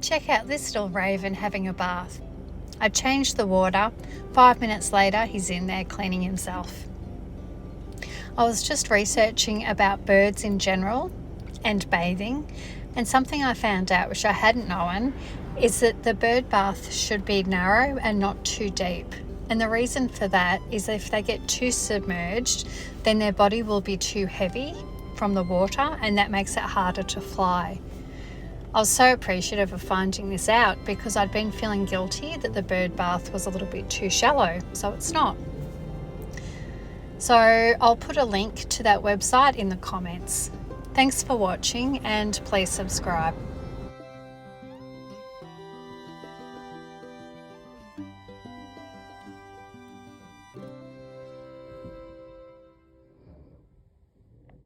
Check out this little raven having a bath. I changed the water. 5 minutes later, he's in there cleaning himself. I was just researching about birds in general and bathing, and something I found out, which I hadn't known, is that the bird bath should be narrow and not too deep. And the reason for that is if they get too submerged, then their body will be too heavy from the water, and that makes it harder to fly. I was so appreciative of finding this out because I'd been feeling guilty that the bird bath was a little bit too shallow, so it's not. So I'll put a link to that website in the comments. Thanks for watching, and please subscribe.